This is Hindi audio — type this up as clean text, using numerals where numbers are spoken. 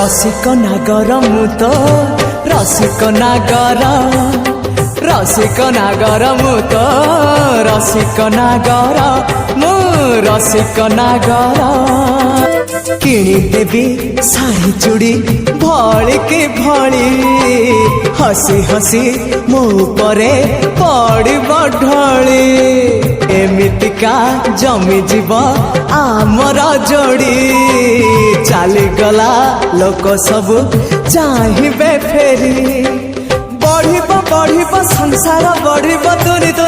रसिक नागर मु तो रसिक नागर रसिक नागर मु तो रसिक नागर मु रसिक नागर किणी देवी शाढ़ी चूड़ी भली के भली हसी हसी मो परे पड़ी ढली एमितिका जमी जीव आमर जोड़ी चली गला लोक सब चाहिए फेरी बढ़ संसार बढ़ तुनी तुनी।